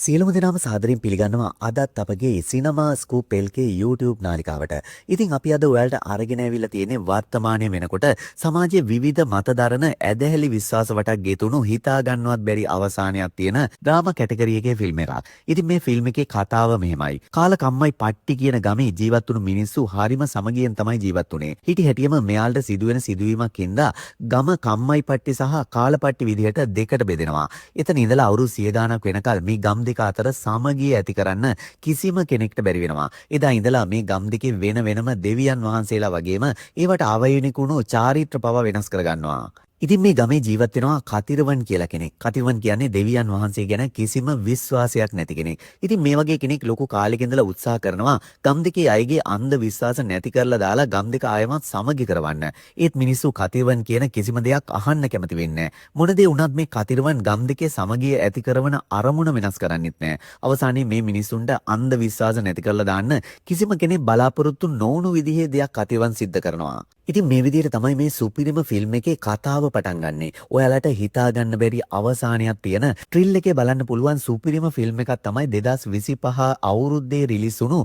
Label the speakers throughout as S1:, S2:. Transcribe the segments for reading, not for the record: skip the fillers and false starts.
S1: සියලුම දෙනාම සාදරයෙන් පිළිගන්නවා අදත් අපගේ සිනමා ස්කූප් LK YouTube නාලිකාවට. ඉතින් අපි අද ඔයාලට අරගෙන ඇවිල්ලා තියෙන්නේ වර්තමානයේ වෙනකොට සමාජයේ විවිධ මතදරන ඇදහැලි විශ්වාස වටක් ගෙතුණු හිතා ගන්නවත් බැරි අවසානයක් තියෙන ඩ්‍රාමා කැටගරි එකේ ෆිල්ම් එකක්. ඉතින් මේ ෆිල්ම් එකේ කතාව මෙහෙමයි. කාල කම්මයි පට්ටි කියන ගමේ ජීවත් වුණු මිනිස්සු හරිම සමගියෙන් තමයි ජීවත් වුනේ. හිටි හැටියම මෙයාලට සිදුවෙන සිදුවීමක් හින්දා ගම කම්මයි පට්ටි සහ කාලපට්ටි විදිහට දෙකට බෙදෙනවා. එතන ඉඳලා අවුරුදු 100 ගාණක් වෙනකල් මේ ගම් දෙක අතර සමගිය ඇති කරන්න කිසිම කෙනෙක්ට බැරි වෙනවා. එදා ඉඳලා මේ ගම් දෙකේ වෙන වෙනම දෙවියන් වහන්සේලා වගේම ඒවට ආවයනික වුණු චාරිත්‍ර පව වෙනස් කර ගන්නවා. ඉතින් මේ ගමේ ජීවත් වෙනවා කතිරවන් කියලා කෙනෙක්. කතිරවන් කියන්නේ දෙවියන් වහන්සේ ගැන කිසිම විශ්වාසයක් නැති කෙනෙක්. ඉතින් මේ වගේ කෙනෙක් ලොකු කාලෙක ඉඳලා උත්සාහ කරනවා ගම් දෙකේ අයගේ අන්ධ විශ්වාස නැති කරලා දාලා ගම් දෙක ආයමත් සමගි කරවන්න. ඒත් මිනිස්සු කතිරවන් කියන කිසිම දෙයක් අහන්න කැමති වෙන්නේ නැහැ. මොන දේ වුණත් මේ කතිරවන් ගම් දෙකේ සමගිය ඇති කරන අරමුණ වෙනස් කරන්නෙත් නැහැ. අවසානයේ මේ මිනිස්සුන්ට අන්ධ විශ්වාස නැති කරලා දාන්න කිසිම කෙනෙක් බලාපොරොත්තු නොවුණු විදිහේ දෙයක් කතිරවන් සිද්ධ කරනවා. ඉතින් මේ විදිහට තමයි මේ සුපිරිම ෆිල්ම් එකේ කතාව පටන් ගන්නෙ. ඔයාලට හිතා ගන්න බැරි අවසානයක් තියෙන ට්‍රිල් එකේ බලන්න පුළුවන් සුපිරිම ෆිල්ම් එකක් තමයි 2025 අවුරුද්දේ රිලීස් වුණු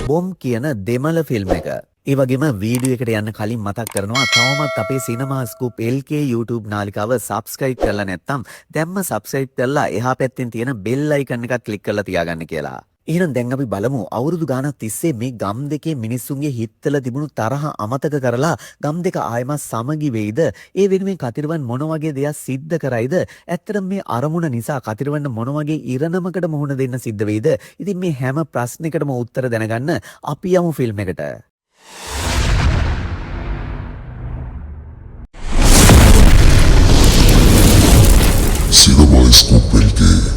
S1: බොම් කියන දෙමළ ෆිල්ම් එක. ඒ වගේම වීඩියෝ එකට යන්න කලින් මතක් කරනවා තවමත් අපේ සිනමා ස්කූප් LK YouTube නාලිකාව subscribe කරලා නැත්නම් දැම්ම subscribe කරලා එහා පැත්තෙන් තියෙන bell icon එකත් click කරලා තියාගන්න කියලා. එහෙනම් දැන් අපි බලමු අවුරුදු ගානක් තිස්සේ මේ ගම් දෙකේ මිනිස්සුන්ගේ හිතවල තිබුණු තරහ අමතක කරලා ගම් දෙක ආයම සමගි වෙයිද? ඒ වෙනුවෙන් කතිරවන් මොන වගේ දෙයක් සිද්ධ කරයිද? ඇත්තටම මේ අරමුණ නිසා කතිරවන්න මොන වගේ ඉරණමකට මුහුණ දෙන්න සිද්ධ වෙයිද? ඉතින් මේ හැම ප්‍රශ්නයකටම උත්තර දැනගන්න අපි යමු ෆිල්ම් එකට.
S2: සිනමා ස්කූප් LK.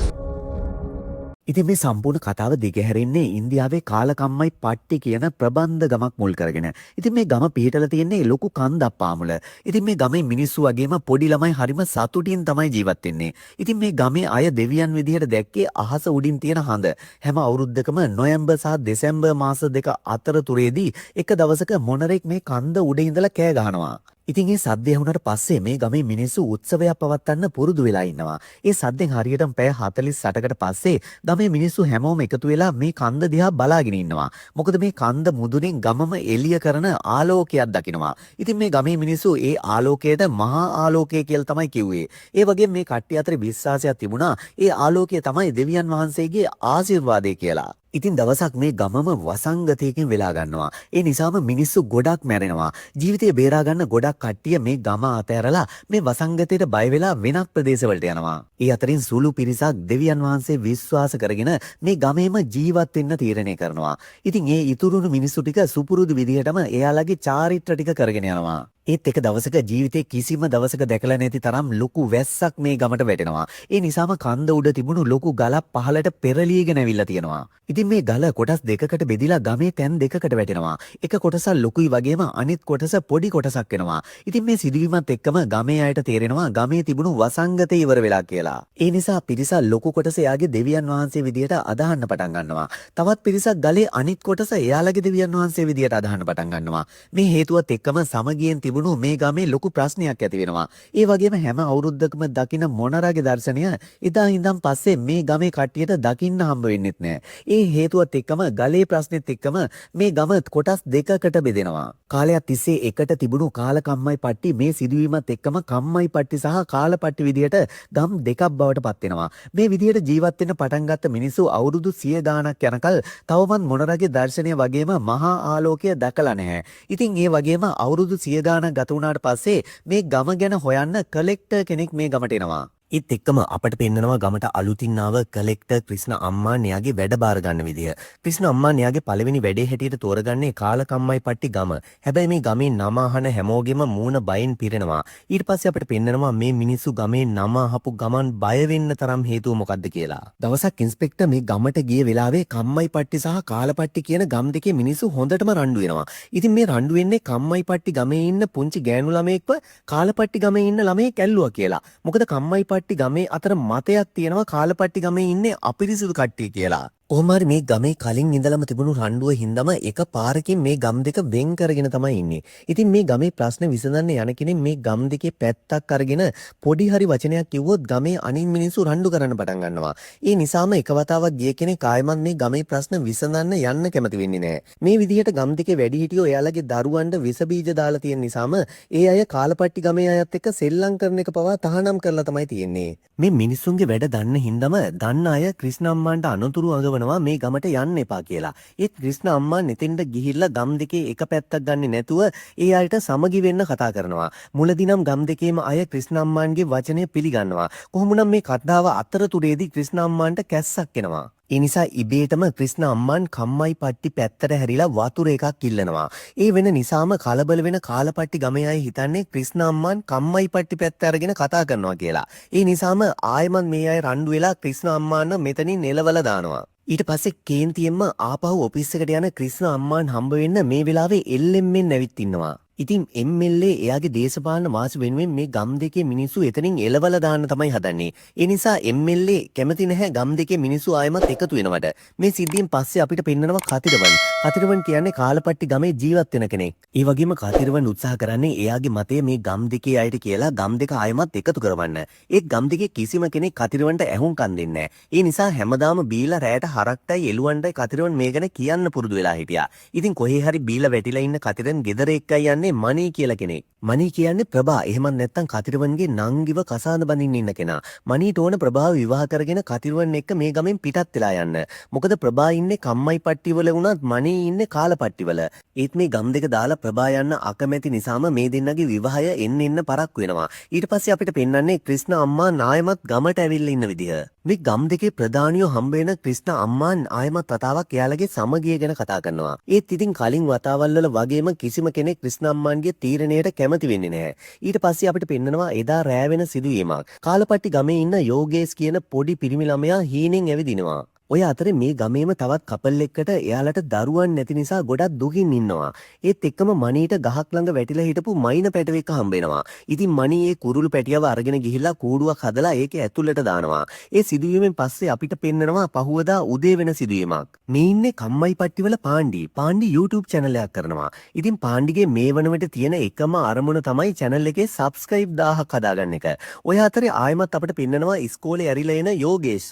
S1: ඉතින් මේ සම්පූර්ණ කතාව දිගහැරෙන්නේ ඉන්දියාවේ කාලකම්මයි පට්ටි කියන ප්‍රබන්ධ ගමක් මුල් කරගෙන. ඉතින් මේ ගම පිහිටලා තියෙන්නේ ලොකු කන්දක් පාමුල. ඉතින් මේ ගමේ මිනිස්සු වගේම පොඩි ළමයි හරිම සතුටින් තමයි ජීවත් වෙන්නේ. ඉතින් මේ ගමේ අය දෙවියන් විදිහට දැක්කේ අහස උඩින් තියෙන හඳ. හැම අවුරුද්දකම නොවැම්බර් සහ දෙසැම්බර් මාස දෙක අතරතුරේදී එක දවසක මොනරෙක් මේ කන්ද උඩ ඉඳලා කෑ ගහනවා. ඉතින් ඒ සද්දය වුණාට පස්සේ මේ ගමේ මිනිස්සු උත්සවයක් පවත්වන්න පුරුදු වෙලා ඉන්නවා. ඒ සද්දෙන් හරියටම පැය 48කට පස්සේ ගමේ මිනිස්සු හැමෝම එකතු වෙලා මේ කන්ද දිහා බලාගෙන ඉන්නවා. මොකද මේ කන්ද මුදුනින් ගමම එළිය කරන ආලෝකයක් දකිනවා. ඉතින් මේ ගමේ මිනිස්සු ඒ ආලෝකයට මහා ආලෝකය කියලා තමයි කිව්වේ. ඒ වගේම මේ කට්ටිය අතර විශ්වාසයක් තිබුණා. ඒ ආලෝකය තමයි දෙවියන් වහන්සේගේ ආශිර්වාදය කියලා. ඉතින් දවසක් මේ ගමම වසංගතයකින් වෙලා ගන්නවා. ඒ නිසාම මිනිස්සු ගොඩක් මැරෙනවා. ජීවිතේ බේරා ගන්න ගොඩක් කට්ටිය මේ ගම අතහැරලා මේ වසංගතයට බය වෙලා වෙනත් ප්‍රදේශවලට යනවා. ඒ අතරින් සුළු පිරිසක් දෙවියන් වහන්සේ විශ්වාස කරගෙන මේ ගමේම ජීවත් වෙන්න තීරණය කරනවා. ඉතින් ඒ ඉතුරුණු මිනිස්සු ටික සුපුරුදු විදිහටම එයාලගේ චාරිත්‍ර ටික කරගෙන යනවා. ඒත් එක දවසක ජීවිතේ කිසිම දවසක දැකලා නැති තරම් ලොකු වැස්සක් මේ ගමට වැටෙනවා. ඒ නිසාම කන්ද උඩ තිබුණු ලොකු ගලක් පහළට පෙරලීගෙන ඇවිල්ලා තියෙනවා. ඉතින් මේ ගල කොටස් දෙකකට බෙදිලා ගමේ තැන් දෙකකට වැටෙනවා. එක කොටසක් ලොකුයි වගේම අනිත් කොටස පොඩි කොටසක් වෙනවා. ඉතින් මේ සිදුවීමත් එක්කම ගමේ අයට තේරෙනවා ගමේ තිබුණු වසංගතය ඉවර වෙලා කියලා. ඒ නිසා පිරිස ලොකු කොටස එයාගේ දෙවියන් වහන්සේ විදියට අදහන්න පටන් ගන්නවා. තවත් පිරිසක් ගලේ අනිත් කොටස එයාලගේ දෙවියන් වහන්සේ විදියට අදහන්න පටන් ගන්නවා. මේ හේතුවත් එක්කම සමගියෙන් මේ ගමේ ලොකු ප්‍රශ්නයක් ඇති වෙනවා. ඒ වගේම හැම අවුරුද්දකම දකින මොනරාගේ දර්ශනය එදා ඉඳන් පස්සේ මේ ගමේ කට්ටියට දකින්න හම්බ වෙන්නෙත් නෑ. ඒ හේතුවත් එක්කම ගලේ ප්‍රශ්නෙත් එක්කම මේ ගම කොටස් දෙකකට බෙදෙනවා. කාලයක් තිස්සේ එකට තිබුණු කාලකම්මයි පට්ටි මේ සිදුවීමත් එක්කම කම්මයි පට්ටි සහ කාලපට්ටි විදියට ගම් දෙකක් බවට පත් වෙනවා. මේ විදියට ජීවත් වෙන්න පටන් ගත්ත මිනිස්සු අවුරුදු 100 ගාණක් යනකල් තවමත් මොනරාගේ දර්ශනය වගේම මහා ආලෝකය දැකලා නැහැ. ඉතින් ඒ වගේම අවුරුදු 100 ගාණක් ගත වුණාට පස්සේ මේ ගම ගැන හොයන්න කලෙක්ටර් කෙනෙක් මේ ගමට එනවා. ඒත් එක්කම අපට පෙන්නනවා ගමට අලුතින් ආව කලෙක්ටර් ක්‍රිෂ්ණ අම්මාන් එයාගේ වැඩ බාර ගන්න විදිය. ක්‍රිෂ්ණ අම්මාන් එයාගේ පළවෙනි වැඩේ හැටියට තෝරගන්නේ කාලකම්මයි පට්ටි ගම. හැබැයි මේ ගමේ නම අහන හැමෝගෙම මූණ බයෙන් පිරෙනවා. ඊට පස්සේ අපිට පෙන්නනවා මේ මිනිස්සු ගමේ නම අහපු ගමන් බය වෙන්න තරම් හේතුව මොකද්ද කියලා. දවසක් ඉන්ස්පෙක්ටර් මේ ගමට ගිය වෙලාවේ කම්මයි පට්ටි සහ කාලපට්ටි කියන ගම් දෙකේ මිනිස්සු හොඳටම රණ්ඩු වෙනවා. ඉතින් මේ රණ්ඩු වෙන්නේ කම්මයි පට්ටි ගමේ ඉන්න පුංචි ගෑනු ළමයෙක්ව කාලපට්ටි ගමේ ඉන්න ළමයෙක් ඇල්ලුවා කියලා. මොකද කම්මයි පට්ටි ගමේ අතර මතයක් තියෙනවා කාලපට්ටි ගමේ ඉන්නේ අපිරිසුදු කට්ටිය කියලා. කොහොම හරි මේ ගමේ කලින් ඉඳලම තිබුණු රණ්ඩුව හින්දාම එක පාරකින් මේ ගම් දෙක වෙන් කරගෙන තමයි ඉන්නේ. ඉතින් මේ ගමේ ප්‍රශ්න විසඳන්න යන කෙනෙක් මේ ගම් දෙකේ පැත්තක් අරගෙන පොඩි හරි වචනයක් කිව්වොත් ගමේ අනිත් මිනිස්සු රණ්ඩු කරන්න පටන් ගන්නවා. ඒ නිසාම එක වතාවක් ගිය කෙනෙක් ආයෙමත් මේ ගමේ ප්‍රශ්න විසඳන්න යන්න කැමති වෙන්නේ නැහැ. මේ විදිහට ගම් දෙකේ වැඩිහිටියෝ එයාලගේ දරුවන්ට විස බීජ දාලා තියෙන නිසාම ඒ අය කාලපට්ටි ගමේ අයත් එක්ක සෙල්ලම් කරන එක පවා තහනම් කරලා තමයි තියෙන්නේ. මේ මිනිස්සුන්ගේ වැඩ දන්න හින්දාම දන්න අය ක්‍රිෂ්ණ අම්මාන්ට අනතුරු අඟවනවා මේ ගමට යන්න එපා කියලා. ඒත් ක්‍රිෂ්ණ අම්මා neතෙන්ට ගිහිල්ලා ගම් දෙකේ එක පැත්තක් ගන්නේ නැතුව ඒ අයට සමගි වෙන්න කතා කරනවා. මුලදී නම් ගම් දෙකේම අය ක්‍රිෂ්ණ අම්මාන්ගේ වචනය පිළිගන්නවා. කොහොමුණම් මේ කතාව අතරතුරේදී ක්‍රිෂ්ණ අම්මාන්ට කැස්සක් එනවා. ඒ නිසා ඉබේටම ක්‍රිෂ්ණ අම්මාන් කම්මයි පට්ටි පැත්තට හැරිලා වතුර එකක් ඉල්ලනවා. ඒ වෙන නිසාම කලබල වෙන කාලපට්ටි ගමේ අය හිතන්නේ ක්‍රිෂ්ණ අම්මාන් කම්මයි පට්ටි පැත්ත අරගෙන කතා කරනවා කියලා. ඒ නිසාම ආයෙමත් මේ අය රණ්ඩු වෙලා ක්‍රිෂ්ණ අම්මාන්න මෙතනින් එලවලා දානවා. ඊට පස්සේ කේන්තියෙන්ම ආපහු ඔෆිස් එකට යන ක්‍රිෂ්ණ අම්මාන් හම්බ වෙන්න මේ වෙලාවේ එල්ලෙම්ෙන් ඇවිත් ඉන්නවා. ඉතින් MLA එයාගේ දේශපාලන වාසි වෙනුවෙන් මේ ගම් දෙකේ මිනිස්සු එතනින් එලවලා දාන්න තමයි හදන්නේ. ඒ නිසා MLA කැමති නැහැ ගම් දෙකේ මිනිස්සු ආයෙමත් එකතු වෙනවට. මේ සිද්ධියෙන් පස්සේ අපිට පෙන්නනවා කතිරවන්. කතිරවන් කියන්නේ කාලපට්ටි ගමේ ජීවත් වෙන කෙනෙක්. ඒ වගේම කතිරවන් උත්සාහ කරන්නේ එයාගේ මතය මේ ගම් දෙකේ අයට කියලා ගම් දෙක ආයෙමත් එකතු කරවන්න. ඒත් ගම් දෙකේ කිසිම කෙනෙක් කතිරවන්ට ඇහුම්කන් දෙන්නේ නැහැ. ඒ නිසා හැමදාම බීලා රැයට හරක්ටයි එළුවන්ටයි කතිරවන් මේ ගැන කියන්න පුරුදු වෙලා හිටියා. ඉතින් කොහේ හරි බීලා වැටිලා ඉන්න කතිරන් ගෙදර එක්කයි යන්නේ මණී කියලා කෙනෙක්. මණී කියන්නේ ප්‍රභා. එහෙමත් නැත්නම් කතිරවන්ගේ නංගිව කසාද බඳින්න ඉන්න කෙනා. මණීට ඕන ප්‍රභාව විවාහ කරගෙන කතිරවන් එක්ක මේ ගමෙන් පිටත් වෙලා යන්න. මොකද ප්‍රභා ඉන්නේ කම්මයි පට්ටිවල වුණත් මණී ඉන්නේ කාලපට්ටිවල. ඒත් මේ ගම් දෙක දාලා ප්‍රභා යන්න අකමැති නිසාම මේ දෙන්නගේ විවාහය එන්න පරක්කු වෙනවා. ඊට පස්සේ අපිට පෙන්වන්නේ ක්‍රිෂ්ණ අම්මා නායමත් ගමට ඇවිල්ලා ඉන්න විදිහ. මේ ගම් දෙකේ ප්‍රධානියෝ හම්බ වෙන ක්‍රිෂ්ණ අම්මා ආයමත් වතාවක් එයාලගේ සමගිය ගැන කතා කරනවා. ඒත් ඉතින් කලින් වතාවල් වල වගේම කිසිම කෙනෙක් ක්‍රිෂ්ණ අම්මාන්ගේ තීරණයට කැමති වෙන්නේ නැහැ. ඊට පස්සේ අපිට පෙන්නනවා එදා රෑ වෙන සිදුවීමක්. කාලපට්ටි ගමේ ඉන්න යෝගේස් කියන පොඩි පිරිමි ළමයා හීනෙන් ඇවිදිනවා. ඔය අතරේ මේ ගමේම තවත් කපල් එක්කට එයාලට දරුවන් නැති නිසා ගොඩක් දුකින් ඉන්නවා. ඒත් එක්කම මණීට ගහක් ළඟ වැටිලා හිටපු මයින පැටව එක හම්බ වෙනවා. ඉතින් මණී ඒ කුරුළු පැටියව අරගෙන ගිහිල්ලා කූඩුවක් හදලා ඒකේ ඇතුළට දානවා. ඒ සිදුවීමෙන් පස්සේ අපිට පෙන්නනවා පහුවදා උදේ වෙන සිදුවීමක්. මේ ඉන්නේ කම්මයි පට්ටිවල පාණ්ඩි. පාණ්ඩි YouTube channel එකක් කරනවා. ඉතින් පාණ්ඩිගේ මේ වන විට තියෙන එකම අරමුණ තමයි channel එකේ subscribe 1000ක් හදාගන්න එක. ඔය අතරේ ආයෙමත් අපිට පෙන්නනවා ඉස්කෝලේ ඇරිලා එන යෝගේෂ්.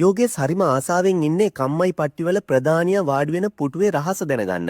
S1: යෝගේෂ් හරිම ආසාවෙන් ඉන්නේ කම්මයි පට්ටිවල ප්‍රධානියා වාඩි වෙන පුටුවේ රහස දැනගන්න.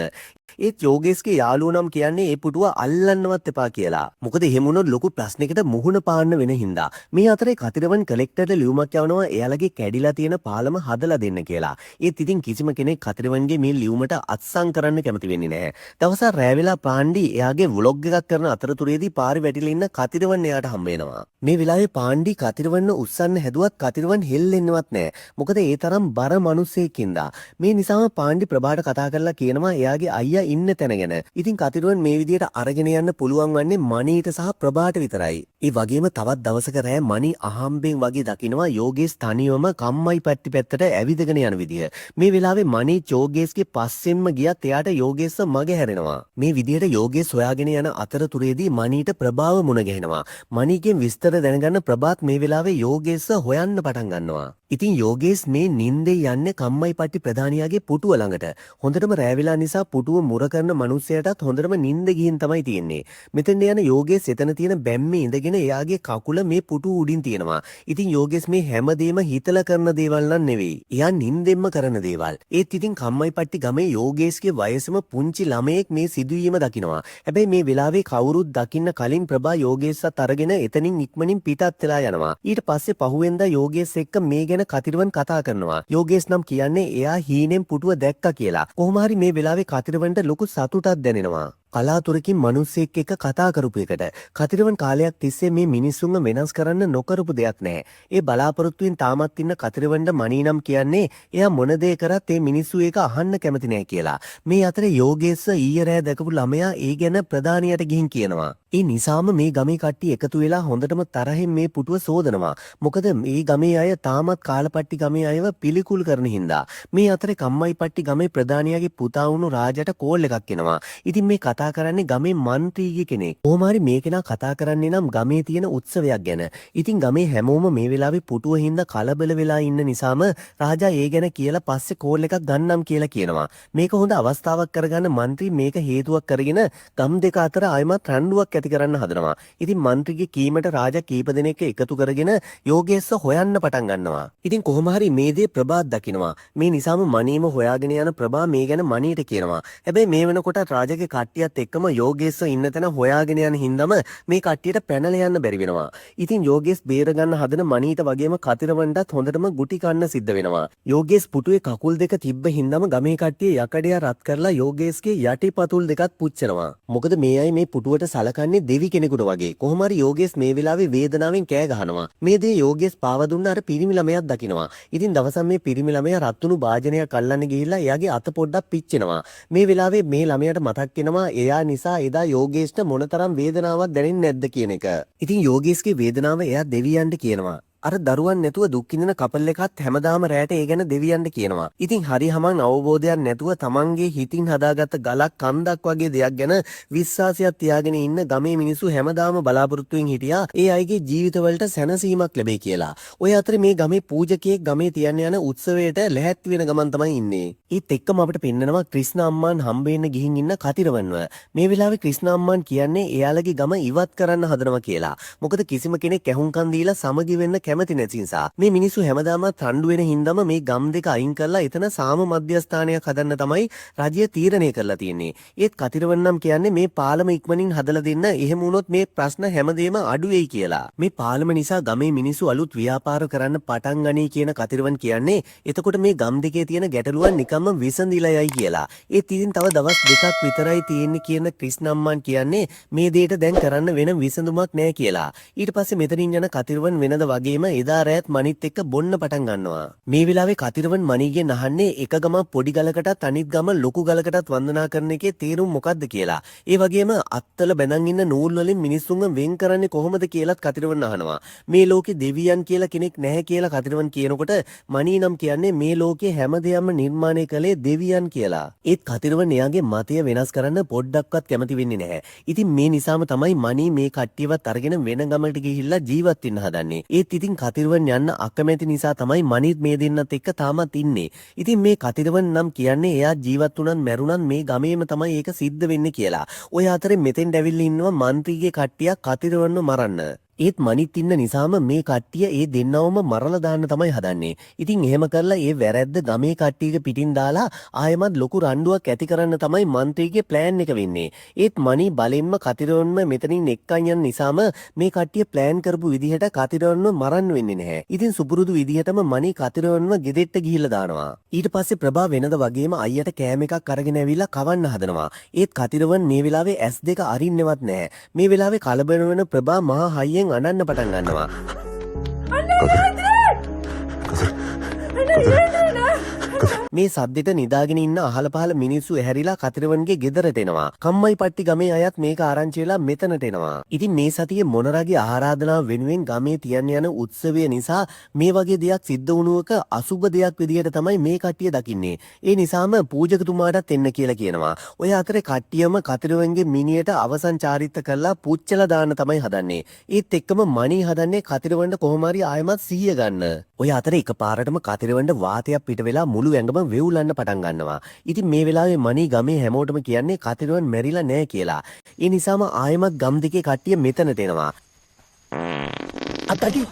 S1: ඒත් යෝගේෂ්ගේ යාළුවෝ නම් කියන්නේ ඒ පුටුව අල්ලන්නවත් එපා කියලා. මොකද එහෙම වුණොත් ලොකු ප්‍රශ්නයකට මුහුණ පාන්න වෙන හින්දා. මේ අතරේ කතිරවන් කලෙක්ටර්ට ලියුමක් යවනවා එයාලගේ කැඩිලා තියෙන පාලම හදලා දෙන්න කියලා. ඒත් ඉතින් කිසිම කෙනෙක් කතිරවන්ගේ මේ ලියුමට අත්සන් කරන්න කැමති වෙන්නේ නැහැ. දවසක් රෑ වෙලා පාණ්ඩි එයාගේ ව්ලොග් එකක් කරන අතරතුරේදී පාරේ වැටිලා ඉන්න කතිරවන් එයාට හම්බ වෙනවා. මේ වෙලාවේ පාණ්ඩි කතිරවන්න උස්සන්න හැදුවත් කතිරවන් හෙල්ලෙන්නවත් නැහැ. මොකද ඒ තරම් බර මිනිස්සෙකින්දා. මේ නිසාම පාණ්ඩි ප්‍රභාට කතා කරලා කියනවා එයාගේ අයියා ඉන්න තැන ගැන. ඉතින් කතිරුවන් මේ විදියට අරගෙන යන්න පුළුවන් වන්නේ මණීට සහ ප්‍රභාට විතරයි. ඒ වගේම තවත් දවසක රෑ මණී අහම්බෙන් වගේ දකිනවා යෝගේස් තනියම කම්මයි පට්ටි පැත්තට ඇවිදගෙන යන විදිය. මේ වෙලාවේ මණී යෝගේස්ගේ පස්සෙන්ම ගියත් එයාට යෝගේස්ව මග හැරෙනවා. මේ විදියට යෝගේස් හොයාගෙන යන අතරතුරේදී මණීට ප්‍රභාව මුණ ගැහෙනවා. මණීගෙන් විස්තර දැනගන්න ප්‍රභාත් මේ වෙලාවේ යෝගේස්ව හොයන්න පටන් ගන්නවා. ඉතින් යෝගේස් මේ නින්දේ යන්නේ කම්මයි පට්ටි ප්‍රධානියාගේ පුටුව ළඟට. හොඳටම රෑ වෙලා නිසා පුටුව මුර කරන මනුස්සයටත් හොඳටම නිින්ද ගිහින් තමයි තියෙන්නේ. මෙතෙන් යන යෝගේස් එතන තියෙන බැම්මේ ඉඳගෙන එයාගේ කකුල මේ පුටුව උඩින් තියෙනවා. ඉතින් යෝගේස් මේ හැමදේම හිතලා කරන දේවල් නන් නෙවෙයි. එයා නිින්දෙන්ම කරන දේවල්. ඒත් ඉතින් කම්මයි පට්ටි ගමේ යෝගේස්ගේ වයසම පුංචි ළමයෙක් මේ සිදුවීම දකිනවා. හැබැයි මේ වෙලාවේ කවුරුත් දකින්න කලින් ප්‍රභා යෝගේස්වත් අරගෙන එතනින් ඉක්මනින් පිටත් වෙලා යනවා. ඊට පස්සේ පහුවෙන්දා යෝගේස් එක්ක මේ ගැන කතිරවන් කතා කරනවා. යෝගේස් නම් කියන්නේ එයා හීනෙන් පුටුව දැක්කා කියලා. කොහොම හරි මේ වෙලාවේ කතිරවන්ට ලොකු සතුටක් දැනෙනවා.
S3: කලාතුරකින් මිනිස්සෙක් එක්ක කතා කරපු එකට. කතිරවන් කාලයක් තිස්සේ මේ මිනිස්සුන්ව වෙනස් කරන්න නොකරපු දෙයක් නැහැ. ඒ බලාපොරොත්තුෙන් තාමත් ඉන්න කතිරවන්ට මණී නම් කියන්නේ එයා මොන දේ කරත් ඒ මිනිස්සු ඒක අහන්න කැමති නැහැ කියලා. මේ අතරේ යෝගේස්ස ඊයේ රෑ දැකපු ළමයා ඒ ගැන ප්‍රධානියට ගිහින් කියනවා. ඒ නිසාම මේ ගමේ කට්ටිය එකතු වෙලා හොඳටම තරහින් මේ පුටුව සෝදනවා. මොකද මේ ගමේ අය තාමත් කාලපට්ටි ගමේ අයව පිළිකුල් කරන හින්දා. මේ අතරේ කම්මයිපට්ටි ගමේ ප්‍රධානියාගේ පුතා වුණු රාජට කෝල් එකක් එනවා. ඉතින් මේ කතා කරන්නේ ගමේ මන්ත්‍රීගේ කෙනෙක්. කොහොම හරි මේ කෙනා කතා කරන්නේ නම් ගමේ තියෙන උත්සවයක් ගැන. ඉතින් ගමේ හැමෝම මේ වෙලාවේ පුටුව හින්දා කලබල වෙලා ඉන්න නිසාම රාජා ඒ ගැන කියලා පස්සේ කෝල් එකක් ගන්නම් කියලා කියනවා. මේක හොඳ අවස්ථාවක් කරගන්න මන්ත්‍රී මේක හේතුවක් කරගෙන ගම් දෙක අතර ආයමත් රණ්ඩුවක් ඇති කරන්න හදනවා. ඉතින් මන්ත්‍රීගේ කීමට රාජා කීප දෙනෙක් එකතු කරගෙන යෝගේස්ස හොයන්න පටන් ගන්නවා. ඉතින් කොහොම හරි මේ දේ ප්‍රභාත් දකිනවා. මේ නිසාම මණීම හොයාගෙන යන ප්‍රභා මේ ගැන මණීට කියනවා. හැබැයි මේ වෙනකොට රාජාගේ කට්ටියත් එක්කම යෝගේස්ස ඉන්න තැන හොයාගෙන යන හින්දාම මේ කට්ටියට පැනලා යන්න බැරි වෙනවා. ඉතින් යෝගේස් බේර ගන්න හදන මණීට වගේම කතිරවන්ටත් හොඳටම ගුටි කන්න සිද්ධ වෙනවා. යෝගේස් පුටුවේ කකුල් දෙක තිබ්බ හින්දාම ගමේ කට්ටිය යකඩියා රත් කරලා යෝගේස්ගේ යටිපතුල් දෙකත් පුච්චනවා. මොකද මේ අය මේ පුටුවට සලකන්නේ දෙවි කෙනෙකුට වගේ. කොහොම හරි යෝගේස් මේ වෙලාවේ වේදනාවෙන් කෑ ගහනවා. මේ දේ යෝගේස් පාව දුන්න අර පිරිමි ළමයාත් දකිනවා. ඉතින් දවසක් මේ පිරිමි ළමයා රත්තුණු භාජනයක් අල්ලන්න ගිහිල්ලා එයාගේ අත පොඩ්ඩක් පිච්චෙනවා. මේ වෙලාවේ මේ ළමයාට මතක් වෙනවා එයා නිසා එදා යෝගේස්ට මොනතරම් වේදනාවක් දැනෙන්නේ නැද්ද කියන එක. ඉතින් යෝගේස්ගේ වේදනාව එයා දෙවියන්ට කියනවා. අර දරුවන් නැතුව දුක් විඳින කපල් එකත් හැමදාම රැට ඒ ගැන දෙවියන්ට කියනවා. ඉතින් හරි හමන් අවබෝධයක් නැතුව තමන්ගේ හිතින් හදාගත්ත ගලක් කන්දක් වගේ දෙයක් ගැන විශ්වාසයක් තියාගෙන ඉන්න ගමේ මිනිස්සු හැමදාම බලාපොරොත්තුෙන් හිටියා ඒ අයගේ ජීවිතවලට සැනසීමක් ලැබෙයි කියලා. ඔය අතරේ මේ ගමේ පූජකයෙක් ගමේ තියන්න යන උත්සවයට ලැහැත් වෙන ගමන් තමයි ඉන්නේ. ඒත් එක්කම අපිට පෙන්නනවා ක්‍රිෂ්ණ අම්මාන් හම්බෙන්න ගිහින් ඉන්න කතිරවන්ව. මේ වෙලාවේ ක්‍රිෂ්ණ අම්මාන් කියන්නේ එයාලගේ ගම ඉවත් කරන්න හදනවා කියලා. මොකද කිසිම කෙනෙක් ඇහුම්කන් දීලා සමගි වෙන්න කැමති නැති නිසා මේ මිනිස්සු හැමදාම රණ්ඩු වෙන හින්දාම මේ ගම් දෙක අයින් කරලා එතන සාම මධ්‍යස්ථානයක් හදන්න තමයි රජය තීරණය කරලා තියෙන්නේ. ඒත් කතිරවන්නම් කියන්නේ මේ පාලම ඉක්මනින් හදලා දෙන්න. එහෙම වුණොත් මේ ප්‍රශ්න හැමදේම අඩු වෙයි කියලා. මේ පාලම නිසා ගමේ මිනිස්සු අලුත් ව්‍යාපාර කරන්න පටන් ගනී කියන කතිරවන් කියන්නේ එතකොට මේ ගම් දෙකේ තියෙන ගැටලුවන් නිකම්ම විසඳිලා යයි කියලා. ඒත් ඉතින් තව දවස් දෙකක් විතරයි තියෙන්නේ කියන ක්‍රිෂ්ණ අම්මාන් කියන්නේ මේ දෙයට දැන් කරන්න වෙන විසඳුමක් නැහැ කියලා. ඊට පස්සේ මෙතනින් යන කතිරවන් වෙනද වගේම එදා රෑත් මණිත් එක්ක බොන්න පටන් ගන්නවා. මේ වෙලාවේ කතිරවන් මණිගෙන් අහන්නේ එක ගම පොඩි ගලකටත් අනිත් ගම ලොකු ගලකටත් වන්දනා කරන එකේ තේරුම මොකක්ද කියලා. ඒ වගේම අත්තල බැඳන් ඉන්න නූල් වලින් මිනිස්සුන්ව වෙන් කරන්නේ කොහොමද කියලාත් කතිරවන් අහනවා. මේ ලෝකේ දෙවියන් කියලා කෙනෙක් නැහැ කියලා කතිරවන් කියනකොට මණී නම් කියන්නේ මේ ලෝකේ හැම දෙයක්ම නිර්මාණය කළේ දෙවියන් කියලා. ඒත් කතිරවන් එයාගේ මතය වෙනස් කරන්න පොඩ්ඩක්වත් කැමති වෙන්නේ නැහැ. ඉතින් මේ නිසාම තමයි මණී මේ කට්ටියවත් අරගෙන වෙන ගමකට ගිහිල්ලා ජීවත් වෙන්න හදන්නේ. ඒත් ඉතින් කතිරවන් යන්න අකමැති නිසා තමයි මණීත් මේ දෙන්නත් එක්ක තාමත් ඉන්නේ. ඉතින් මේ කතිරවන් නම් කියන්නේ එයා ජීවත් වුණත් මැරුණත් මේ ගමේම තමයි ඒක සිද්ධ වෙන්නේ කියලා. ඔය අතරේ මෙතෙන් ඇවිල්ලා ඉන්නවා മന്ത്രിගේ කට්ටියක් කතිරවන්ව මරන්න. ඒත් මණිත් ඉන්න නිසාම මේ කට්ටිය ඒ දෙන්නවම මරලා දාන්න තමයි හදන්නේ. ඉතින් එහෙම කරලා ඒ වැරැද්ද ගමේ කට්ටියක පිටින් දාලා ආයෙමත් ලොකු රණ්ඩුවක් ඇති කරන්න තමයි മന്ത്രിගේ ප්ලෑන් එක වෙන්නේ. ඒත් මණි බලෙන්ම කතිරවන්ව මෙතනින් එක්කන් යන නිසාම මේ කට්ටිය ප්ලෑන් කරපු විදිහට කතිරවන්ව මරන්න වෙන්නේ නැහැ. ඉතින් සුපුරුදු විදිහටම මණි කතිරවන්ව ගෙදෙට්ට ගිහිල්ලා දානවා. ඊට පස්සේ ප්‍රභා වෙනද වගේම අයියට කෑම එකක් අරගෙන ඇවිල්ලා කවන්න හදනවා. ඒත් කතිරවන් මේ වෙලාවේ S2 අරින්නවත් නැහැ. මේ වෙලාවේ කලබල වෙන ප්‍රභා මහා හයියෙන් අනන්න පටන් ගන්නවා. මේ සද්දෙට නිදාගෙන ඉන්න අහල පහල මිනිස්සු ඇහැරිලා කතිරවන්ගේ ගෙදරට එනවා. කම්මයි පට්ටි ගමේ අයත් මේක ආරංචි වෙලා මෙතනට එනවා. ඉතින් මේ සතියේ මොනරාගේ ආරාධනාව වෙනුවෙන් ගමේ තියන්න යන උත්සවය නිසා මේ වගේ දෙයක් සිද්ධ වුණුවක අසුබ දෙයක් විදිහට තමයි මේ කට්ටිය දකින්නේ. ඒ නිසාම පූජකතුමාටත් එන්න කියලා කියනවා. ඔය අතරේ කට්ටියම කතිරවන්ගේ මිනියට අවසන් චාරිත්‍ර කරලා පුච්චලා දාන්න තමයි හදන්නේ. ඒත් එක්කම මණී හදන්නේ කතිරවන්ට කොහොම හරි ආයෙමත් සිහිය ගන්න. ඔය අතරේ එකපාරටම කතිරවන්ට වාතයක් පිට වෙලා මුළු ඇඟම වෙවුලන්න පටන් ගන්නවා. ඉතින් මේ වෙලාවේ මණී ගමේ හැමෝටම කියන්නේ කතිරවන් මැරිලා නැහැ කියලා. ඒ නිසාම ආයෙමත් ගම් දෙකේ කට්ටිය මෙතනට එනවා. අතටි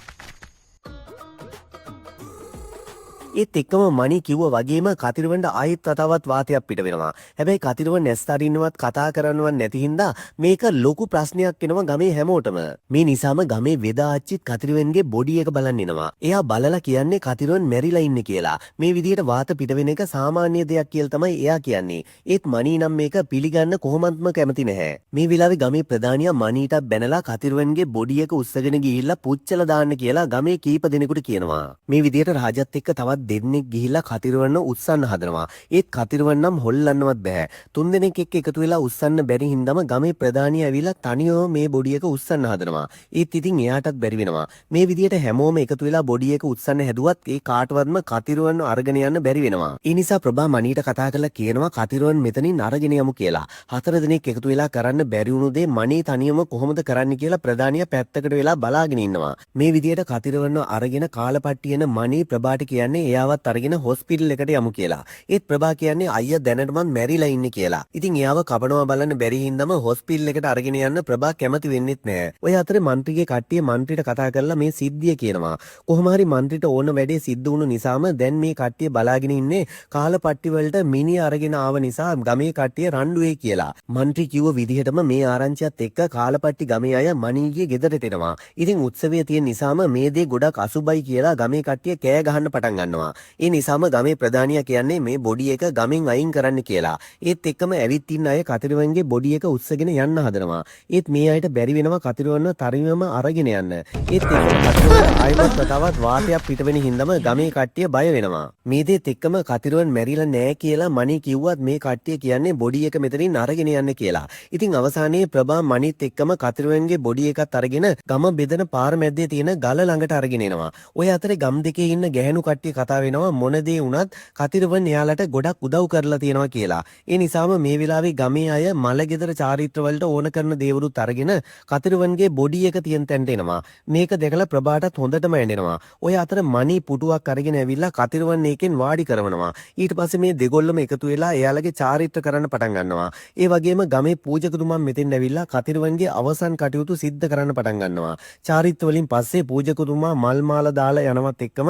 S3: ඒත් එක්කම මණී කිව්වා වගේම කතිරවන්ට ආයෙත් තවත් වාතයක් පිට වෙනවා. හැබැයි කතිරවන් නැස්තරින්නවත් කතා කරන්නවත් නැති හින්දා මේක ලොකු ප්‍රශ්නයක් වෙනවා ගමේ හැමෝටම. මේ නිසාම ගමේ වෙදා ආච්චිත් කතිරවන්ගේ බොඩි එක බලන් ඉනවා. එයා බලලා කියන්නේ කතිරවන් මැරිලා ඉන්නේ කියලා. මේ විදිහට වාත පිට වෙන එක සාමාන්‍ය දෙයක් කියලා තමයි එයා කියන්නේ. ඒත් මණී නම් මේක පිළිගන්න කොහොමත්ම කැමති නැහැ. මේ වෙලාවේ ගමේ ප්‍රධානියා මණීට බැනලා කතිරවන්ගේ බොඩි එක උස්සගෙන ගිහිල්ලා පුච්චලා දාන්න කියලා ගමේ කීප දෙනෙකුට කියනවා. මේ විදිහට රාජත් එක්ක තවත් දෙන්නෙක් ගිහිල්ලා කතිරවන්න උස්සන්න හදනවා. ඒත් කතිරවන් නම් හොල්ලන්නවත් බෑ. තුන් දෙනෙක් එක්ක එකතු වෙලා උස්සන්න බැරි හින්දාම ගමේ ප්‍රධානියා ඇවිල්ලා තනියම මේ බොඩි එක උස්සන්න හදනවා. ඒත් ඉතින් එයාටත් බැරි වෙනවා. මේ විදිහට හැමෝම එකතු වෙලා බොඩි එක උස්සන්න හැදුවත් ඒ කාටවත්ම කතිරවන්න අරගෙන යන්න බැරි වෙනවා. ඒ නිසා ප්‍රභා මණීට කතා කරලා කියනවා කතිරවන් මෙතනින් අරගෙන යමු කියලා. හතර දෙනෙක් එකතු වෙලා කරන්න බැරි වුණු දේ මණී තනියම කොහොමද කරන්න කියලා ප්‍රධානියා පැත්තකට වෙලා බලාගෙන ඉන්නවා. මේ විදිහට කතිරවන්න අරගෙන කාලපට්ටියන මණී ප්‍රභාට කියන්නේ එයාවත් අරගෙන හොස්පිටල් එකට යමු කියලා. ඒත් ප්‍රභා කියන්නේ අයියා දැනටමත් මැරිලා ඉන්නේ කියලා. ඉතින් එයාව කපනවා බලන්න බැරි හින්දාම හොස්පිටල් එකට අරගෙන යන්න ප්‍රභා කැමති වෙන්නෙත් නෑ. ඔය අතරේ മന്ത്രിගේ කට්ටිය മന്ത്രിට කතා කරලා මේ සිද්ධිය කියනවා. කොහොම හරි മന്ത്രിට ඕන වැඩේ සිද්ධ වුණු නිසාම දැන් මේ කට්ටිය බලාගෙන ඉන්නේ කාලපට්ටි වලට මිනිහ අරගෙන ආව නිසා ගමේ කට්ටිය රණ්ඩුවේ කියලා. മന്ത്രി කිව්ව විදිහටම මේ ආරංචියත් එක්ක කාලපට්ටි ගමේ අය මණීගේ ගෙදරට එනවා. ඉතින් උත්සවය තියෙන නිසාම මේ දේ ගොඩක් අසුබයි කියලා ගමේ කට්ටිය කෑ ගහන්න පටන් ගන්නවා. ඒ නිසාම ගමේ ප්‍රධානියා කියන්නේ මේ බොඩි එක ගමෙන් අයින් කරන්න කියලා. ඒත් එක්කම ඇවිත් ඉන්න අය කතිරවන්ගේ බොඩි එක උස්සගෙන යන්න හදනවා. ඒත් මේ අයට බැරි වෙනවා කතිරවන්ව තරිමම අරගෙන යන්න. ඒත් එක්කම කතිරවන් ආයෙත් තවත් වාතයක් පිට වෙන හින්දාම ගමේ කට්ටිය බය වෙනවා. මේ දේත් එක්කම කතිරවන් මැරිලා නෑ කියලා මණී කිව්වත් මේ කට්ටිය කියන්නේ බොඩි එක මෙතනින් අරගෙන යන්න කියලා. ඉතින් අවසානයේ ප්‍රභා මණීත් එක්කම කතිරවන්ගේ බොඩි එකත් අරගෙන ගම බෙදෙන පාර මැද්දේ තියෙන ගල ළඟට අරගෙන එනවා. ඔය අතරේ ගම් දෙකේ ඉන්න ගැහැණු කට්ටිය කතා වෙනවා මොන දේ වුණත් කතිරවන් එයාලට ගොඩක් උදව් කරලා තියෙනවා කියලා. ඒ නිසාම මේ වෙලාවේ ගමේ අය මලගෙදර චාරිත්‍ර වලට ඕන කරන දේවලුත් අරගෙන කතිරවන්ගේ බොඩි එක තියෙන තැනට එනවා. මේක දැකලා ප්‍රභාටත් හොඳටම ඇඬෙනවා. ඔය අතර මණී පුටුවක් අරගෙන ඇවිල්ලා කතිරවන් එකෙන් වාඩි කරවනවා. ඊට පස්සේ මේ දෙගොල්ලම එකතු වෙලා එයාලගේ චාරිත්‍ර කරන්න පටන් ගන්නවා. ඒ වගේම ගමේ පූජකතුමා මෙතෙන් ඇවිල්ලා කතිරවන්ගේ අවසන් කටයුතු සිද්ධ කරන්න පටන් ගන්නවා. චාරිත්‍ර වලින් පස්සේ පූජකතුමා මල් මාලා දාලා යනවත් එක්කම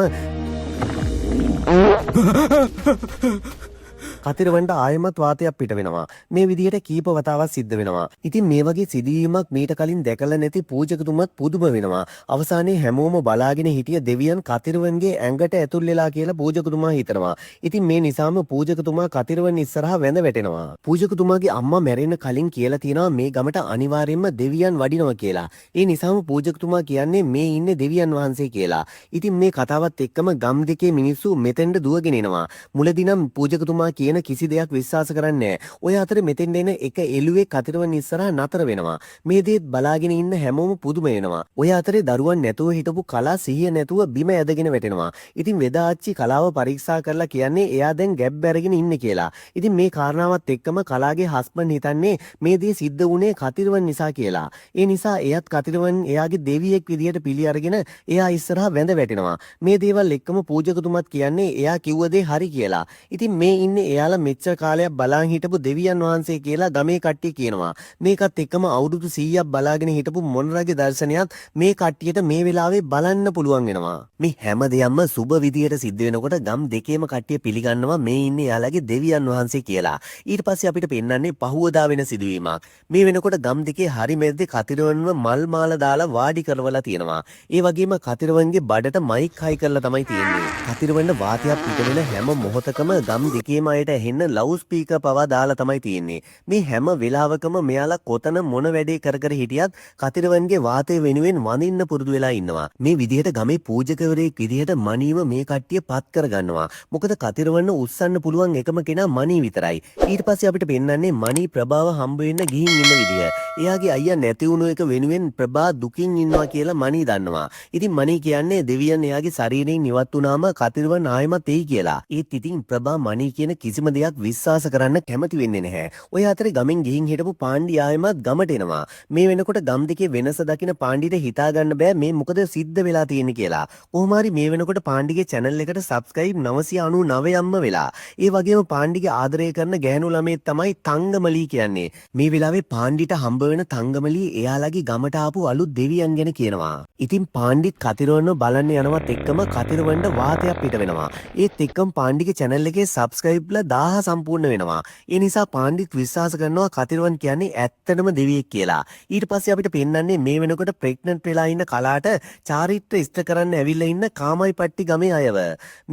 S3: කතිරවන්ට ආයෙමත් වාතයක් පිට වෙනවා. මේ විදිහට කීප වතාවක් සිද්ධ වෙනවා. ඉතින් මේ වගේ සිදුවීමක් මීට කලින් දැකලා නැති පූජකතුමත් පුදුම වෙනවා. අවසානයේ හැමෝම බලාගෙන හිටිය දෙවියන් කතිරවන්ගේ ඇඟට ඇතුල් වෙලා කියලා පූජකතුමා හිතනවා. ඉතින් මේ නිසාම පූජකතුමා කතිරවන් ඉස්සරහා වැඳ වැටෙනවා. පූජකතුමාගේ අම්මා මැරෙන්න කලින් කියලා තියෙනවා මේ ගමට අනිවාර්යයෙන්ම දෙවියන් වඩිනවා කියලා. ඒ නිසාම පූජකතුමා කියන්නේ මේ ඉන්නේ දෙවියන් වහන්සේ කියලා. ඉතින් මේ කතාවත් එක්කම ගම් දෙකේ මිනිස්සු මෙතෙන්ට දුවගෙන එනවා. මුලදී නම් පූජකතුමා කියන කිසි දෙයක් විශ්වාස කරන්නේ නැහැ. ඔය අතරේ මෙතෙන් එන එක එළුවේ කතිරවන් ඉස්සරහා නතර වෙනවා. මේ දේත් බලාගෙන ඉන්න හැමෝම පුදුම වෙනවා. ඔය අතරේ දරුවන් නැතුව හිටපු කලා සිහිය නැතුව බිම ඇදගෙන වැටෙනවා. ඉතින් වෙදා ආච්චි කලාව පරීක්ෂා කරලා කියන්නේ එයා දැන් ගැබ් අරගෙන ඉන්නේ කියලා. ඉතින් මේ කාරණාවත් එක්කම කලාගේ හස්බන්ඩ් හිතන්නේ මේ දේ සිද්ධ වුණේ කතිරවන් නිසා කියලා. ඒ නිසා එයත් කතිරවන් එයාගේ දෙවියෙක් විදියට පිළි අරගෙන එයා ඉස්සරහා වැඳ වැටෙනවා. මේ දේවල් එක්කම පූජකතුමත් කියන්නේ එයා කිව්ව දේ හරි කියලා. ඉතින් මේ ඉන්නේ එයාලා මෙච්චර කාලයක් බලන් හිටපු දෙවියන් වහන්සේ කියලා ගමේ කට්ටිය කියනවා. මේකත් එක්කම අවුරුදු 100ක් බලාගෙන හිටපු මොනරගේ දර්ශනයත් මේ කට්ටියට මේ වෙලාවේ බලන්න පුළුවන් වෙනවා. මේ හැම දෙයක්ම සුබ විදියට සිද්ධ වෙනකොට ගම් දෙකේම කට්ටිය පිළිගන්නවා මේ ඉන්නේ එයාලගේ දෙවියන් වහන්සේ කියලා. ඊට පස්සේ අපිට පෙන්වන්නේ පහුවදා වෙන සිදුවීමක්. මේ වෙනකොට ගම් දෙකේ හරි මැද්දේ කතිරවන්ව මල් මාලා දාලා වාඩි කරවලා තියෙනවා. ඒ වගේම කතිරවන්ගේ බඩට මයික් හයි කරලා තමයි තියෙන්නේ. කතිරවන්න වාතයක් පිට වෙන හැම මොහොතකම ගම් දෙකේම අයට ඇහෙන්න ලවුඩ් ස්පීකර් පවා දාලා තමයි තියෙන්නේ. මේ හැම වෙලාවකම මෙයාලා කොතන මොන වැඩේ කර කර හිටියත් කතිරවන්ගේ වාතය වෙනුවෙන් වඳින්න පුරුදු වෙලා ඉන්නවා. මේ විදිහට ගමේ පූජකවරයෙක් විදිහට මණීව මේ කට්ටිය පත් කරගන්නවා. මොකද කතිරවන්න උස්සන්න පුළුවන් එකම කෙනා මණී විතරයි. ඊට පස්සේ අපිට පෙන්වන්නේ මණී ප්‍රභාව හම්බ වෙන්න ගිහින් ඉන්න විදිය. එයාගේ අයියා නැති වුණු එක වෙනුවෙන් ප්‍රභා දුකින් ඉන්නවා කියලා මණී දන්නවා. ඉතින් මණී කියන්නේ දෙවියන් එයාගේ ශරීරයෙන් ඉවත් වුණාම කතිරවන් ආයෙමත් එයි කියලා. ඒත් ඉතින් ප්‍රභා මණී කියන කිසිම දෙයක් විශ්වාස කරන්න කැමති වෙන්නේ නැහැ. ඔය අතරේ ගමෙන් ගිහින් හිටපු පාණ්ඩි ආයෙමත් ගමට එනවා. මේ වෙනකොට ගම් දෙකේ වෙනස දකින පාණ්ඩිට හිතා ගන්න බෑ මේ මොකද සිද්ධ වෙලා තියෙන්නේ කියලා. කොහොම හරි මේ වෙනකොට පාණ්ඩිගේ channel එකට subscribe 999ක්ම වෙලා. ඒ වගේම පාණ්ඩිගේ ආදරය කරන ගෑනු ළමයි තමයි තංගමලී කියන්නේ. මේ වෙලාවේ පාණ්ඩිට හම්බ වෙන තංගමලී එයාලගේ ගමට ආපු අලුත් දෙවියන් ගැන කියනවා. ඉතින් පාණ්ඩිත් කතිරවන්න බලන්න යනවත් එක්කම කතිරවන්න වාතයක් පිට වෙනවා. ඒත් එක්කම පාණ්ඩිගේ channel එකේ subscribeලා 1000 සම්පූර්ණ වෙනවා. ඒ නිසා පාණ්ඩිත් විශ්වාස කරනවා කතිරවන් කියන්නේ ඇත්තටම දෙවියෙක් කියලා. ඊට පස්සේ අපිට පෙන්වන්නේ මේ වෙනකොට pregnant වෙලා ඉන්න කලාට චාරිත්‍ර ඉෂ්ට කරන්න ඇවිල්ලා ඉන්න කාමයි පට්ටි ගමේ අයව.